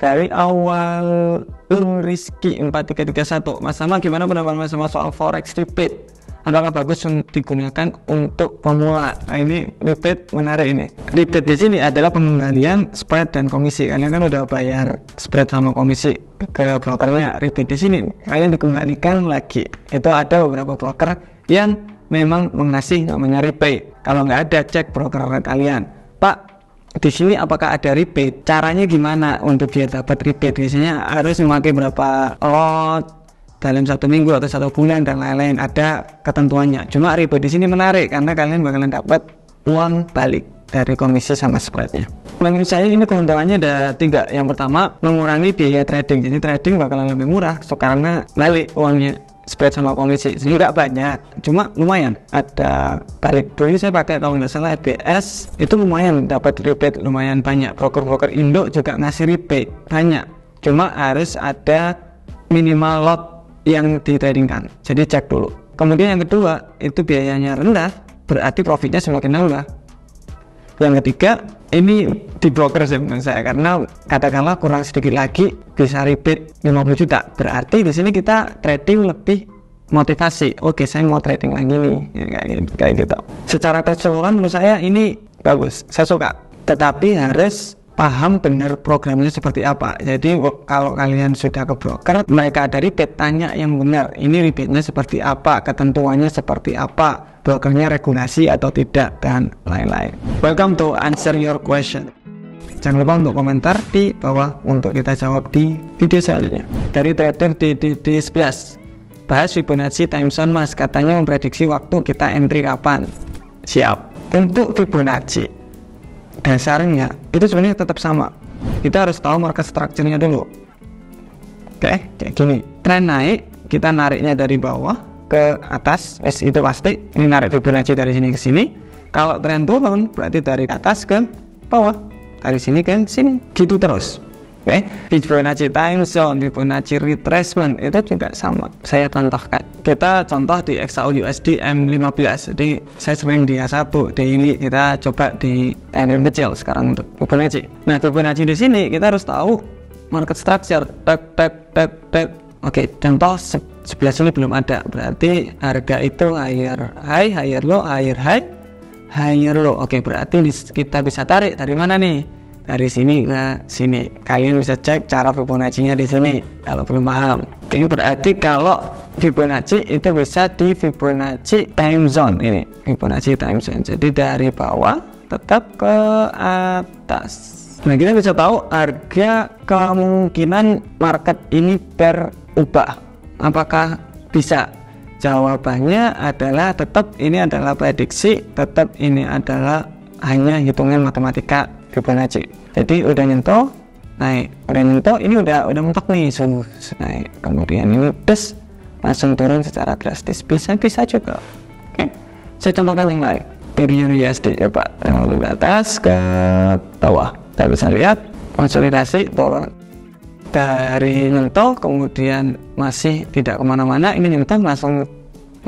dari awal Rizky 4331. Mas Sama, gimana pendapat Mas Sama soal forex repeat? Apakah bagus digunakan untuk pemula? Nah, ini repeat menarik ini. Repeat di sini adalah pengembalian spread dan komisi. Kalian kan udah bayar spread sama komisi ke brokernya. Repeat di sini kalian dikembalikan lagi. Itu ada beberapa broker yang memang mengasih namanya repeat. Kalau nggak ada, cek broker kalian. Pak, di sini apakah ada rebate? Caranya gimana untuk dia dapat rebate? Biasanya harus memakai berapa lot dalam 1 minggu atau 1 bulan dan lain-lain. Ada ketentuannya. Cuma rebate di sini menarik karena kalian bakalan dapat uang balik dari komisi sama spreadnya. Menurut saya ini keuntungannya ada 3. Yang pertama, mengurangi biaya trading. Jadi trading bakalan lebih murah karena balik uangnya spread sama komisi. Jadi nggak banyak, cuma lumayan ada balik. Dulu saya pakai kalau nggak salah FBS, itu lumayan dapat rebate lumayan banyak. Broker-broker Indo juga ngasih rebate banyak, cuma harus ada minimal lot yang ditradingkan. Jadi cek dulu. Kemudian yang kedua, itu biayanya rendah, berarti profitnya semakin rendah. Yang ketiga, ini di broker sih menurut saya, karena katakanlah kurang sedikit lagi bisa rebate 50 juta. Berarti di sini kita trading lebih motivasi. Oke, saya mau trading lagi nih, ya, kayak gitu. Secara keseluruhan menurut saya ini bagus, saya suka. Tetapi harus paham benar programnya seperti apa. Jadi kalau kalian sudah ke broker, mereka ada rebate, tanya yang benar. Ini rebate-nya seperti apa, ketentuannya seperti apa, brokernya regulasi atau tidak, dan lain-lain. Welcome to answer your question. Jangan lupa untuk komentar di bawah untuk kita jawab di video selanjutnya. Dari trader DDD11, bahas Fibonacci time zone Mas, katanya memprediksi waktu kita entry kapan. Siap. Untuk Fibonacci, dasarnya itu sebenarnya tetap sama. Kita harus tahu market structure-nya dulu. Oke, kayak gini. Tren naik, kita nariknya dari bawah ke atas, itu pasti. Ini narik Fibonacci dari sini ke sini. Kalau tren turun, berarti dari atas ke bawah, dari sini ke sini, gitu terus. Oke, Fibonacci time zone, Fibonacci retracement itu juga sama. Saya contohkan. Kita contoh di XAUUSD M15. Jadi saya sering di A1 daily, kita coba di time kecil sekarang untuk Fibonacci. Nah, Fibonacci di sini kita harus tahu market structure. Oke, contoh sebelah sini belum ada. Berarti harga itu higher high, higher low, higher high, higher low. Oke, berarti kita bisa tarik dari mana nih? Dari sini ke sini. Kalian bisa cek cara Fibonacci-nya di sini kalau belum paham. Ini berarti kalau Fibonacci itu bisa di Fibonacci time zone ini. Fibonacci time zone. Jadi dari bawah tetap ke atas. Nah, kita bisa tahu harga kemungkinan market ini berubah. Apakah bisa? Jawabannya adalah tetap ini adalah prediksi, tetap ini adalah hanya hitungan matematika Fibonacci. Jadi udah nyentuh naik, udah nyentuh ini udah mentok nih, naik, kemudian ini terus langsung turun secara drastis. Bisa juga. Oke, saya contohkan yang lain. Period USD ya Pak, dari atas ke bawah. Kita bisa lihat konsolidasi turun dari nyentuh, kemudian masih tidak kemana-mana. Ini nyentuh langsung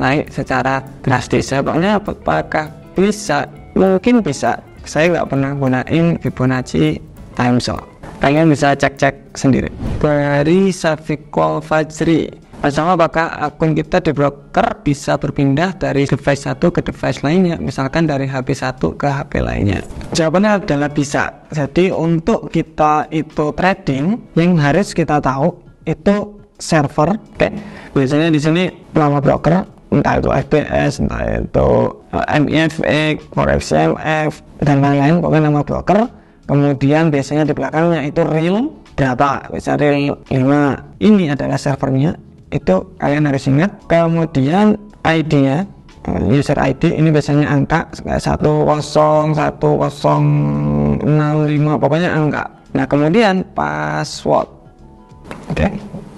naik secara drastis. Sebabnya apakah bisa? Mungkin bisa. Saya nggak pernah gunain Fibonacci time zone. Kalian bisa cek-cek sendiri. Dari Safikul Fajri, sama apakah akun kita di broker bisa berpindah dari device satu ke device lainnya, misalkan dari HP satu ke HP lainnya? Jawabannya adalah bisa. Jadi untuk kita itu trading, yang harus kita tahu itu server. Oke, biasanya di sini nama broker, entah itu FBS, entah itu MIFX, ForexMF, dan lain-lain, pokoknya nama broker. Kemudian biasanya di belakangnya itu real data, misalnya real 5. Ini adalah servernya, itu kalian harus ingat. Kemudian ID-nya, user ID, ini biasanya angka 101005, pokoknya angka. Nah, kemudian password. Oke.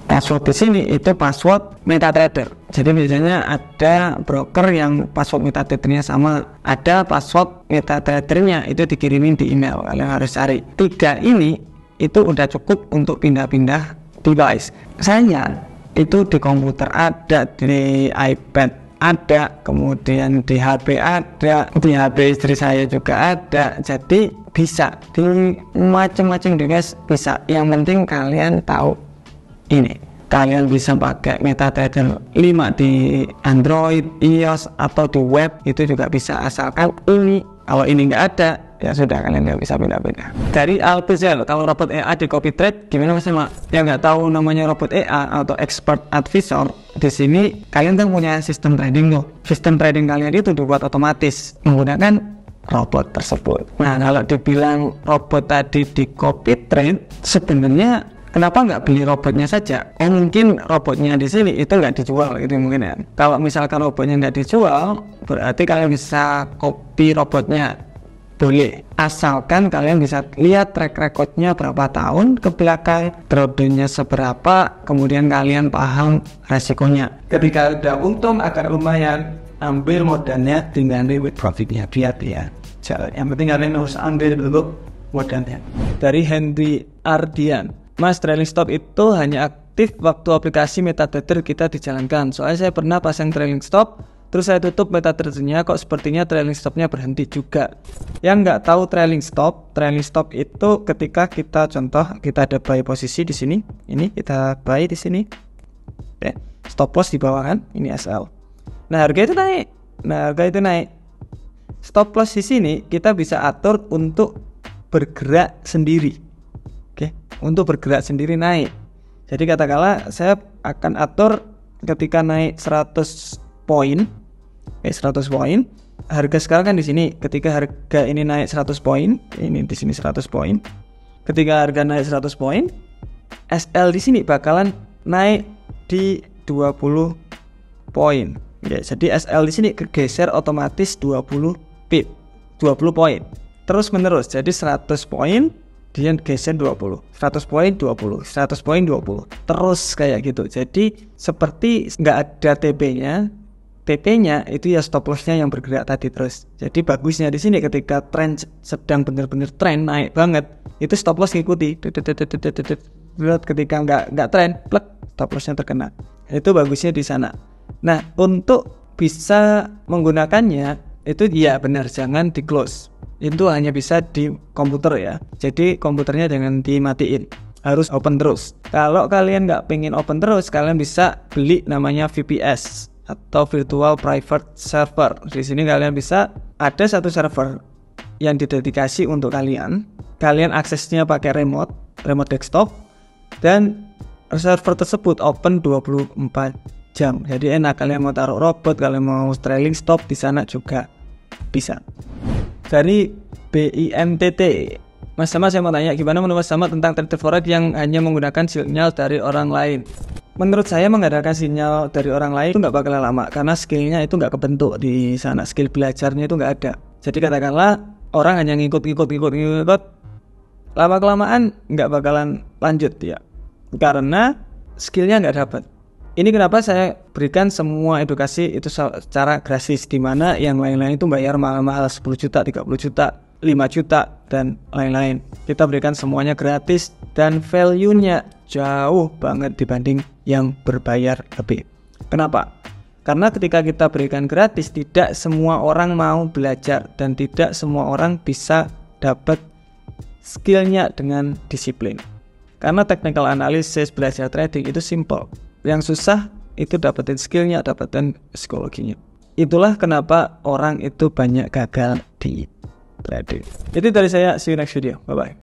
Password di sini itu password MetaTrader. Jadi biasanya ada broker yang password MetaTradernya sama, ada password MetaTradernya itu dikirimin di email. Kalian harus cari. 3 ini itu udah cukup untuk pindah-pindah device. Saya itu di komputer ada, di iPad ada, kemudian di HP ada, di HP istri saya juga ada. Jadi bisa di macam-macam device bisa. Yang penting kalian tahu ini. Kalian bisa pakai MetaTrader 5 di Android, iOS atau di web itu juga bisa, asalkan ini. Kalau ini nggak ada, ya sudah, kalian nggak bisa pindah-pindah. Dari Alphazel, kalau robot AI di CopyTrade gimana Mas Mak? Yang nggak tahu namanya robot AI atau expert advisor, di sini kalian kan punya sistem trading tuh. Sistem trading kalian itu dibuat otomatis menggunakan robot tersebut. Nah, kalau dibilang robot tadi di CopyTrade, sebenarnya kenapa nggak beli robotnya saja? Oh, mungkin robotnya di sini itu nggak dijual gitu mungkin ya. Kalau misalkan robotnya nggak dijual, berarti kalian bisa copy robotnya. Boleh, asalkan kalian bisa lihat track recordnya berapa tahun ke belakang, drawdownnya seberapa, kemudian kalian paham resikonya. Ketika udah untung agak lumayan, ambil modalnya dengan with profitnya, biar ya. Yang penting kalian harus ambil dulu modalnya. Dari Henry Ardian, Mas, trailing stop itu hanya aktif waktu aplikasi MetaTrader kita dijalankan. Soalnya saya pernah pasang trailing stop, terus saya tutup MetaTrader-nya, kok sepertinya trailing stopnya berhenti juga. Yang nggak tahu trailing stop itu ketika kita contoh kita ada buy posisi di sini, ini kita buy di sini, stop loss di bawah kan, ini SL. Nah harga itu naik, stop loss di sini kita bisa atur untuk bergerak sendiri. Oke, untuk bergerak sendiri naik. Jadi katakanlah saya akan atur ketika naik 100 poin. Oke, 100 poin. Harga sekarang kan di sini. Ketika harga ini naik 100 poin, ini di sini 100 poin. Ketika harga naik 100 poin, SL di sini bakalan naik di 20 poin. Oke, jadi SL di sini kegeser otomatis 20 pip, 20 poin. Terus menerus. Jadi 100 poin dia geser 20, 100 poin 20, 100 poin 20, terus kayak gitu. Jadi seperti nggak ada TP-nya itu ya stop loss-nya yang bergerak tadi terus. Jadi bagusnya di sini ketika tren sedang benar-benar tren naik banget, itu stop loss ngikuti. Ketika nggak tren, plek, stop loss-nya terkena. Itu bagusnya di sana. Nah, untuk bisa menggunakannya itu ya benar, jangan di close. Itu hanya bisa di komputer ya. Jadi komputernya jangan dimatiin, harus open terus. Kalau kalian nggak pengen open terus, kalian bisa beli namanya VPS atau Virtual Private Server. Di sini kalian bisa ada satu server yang didedikasi untuk kalian. Kalian aksesnya pakai remote desktop, dan server tersebut open 24 jam. Jadi enak, kalian mau taruh robot, kalian mau trailing stop di sana juga bisa. Dari BIMTT, Mas Sama, saya mau tanya gimana menurut Mas Sama tentang trader forex yang hanya menggunakan sinyal dari orang lain? Menurut saya mengandalkan sinyal dari orang lain itu nggak bakalan lama, karena skillnya itu nggak kebentuk di sana, skill belajarnya itu nggak ada. Jadi katakanlah orang hanya ngikut, lama-kelamaan nggak bakalan lanjut ya, karena skillnya nggak dapat. Ini kenapa saya berikan semua edukasi itu secara gratis, di mana yang lain-lain itu bayar mahal-mahal 10 juta, 30 juta, 5 juta, dan lain-lain. Kita berikan semuanya gratis dan value-nya jauh banget dibanding yang berbayar lebih. Kenapa? Karena ketika kita berikan gratis, tidak semua orang mau belajar dan tidak semua orang bisa dapat skillnya dengan disiplin. Karena technical analysis, belajar trading itu simple. Yang susah itu dapetin skillnya, dapetin psikologinya. Itulah kenapa orang itu banyak gagal di trading. Itu dari saya, see you next video, bye bye.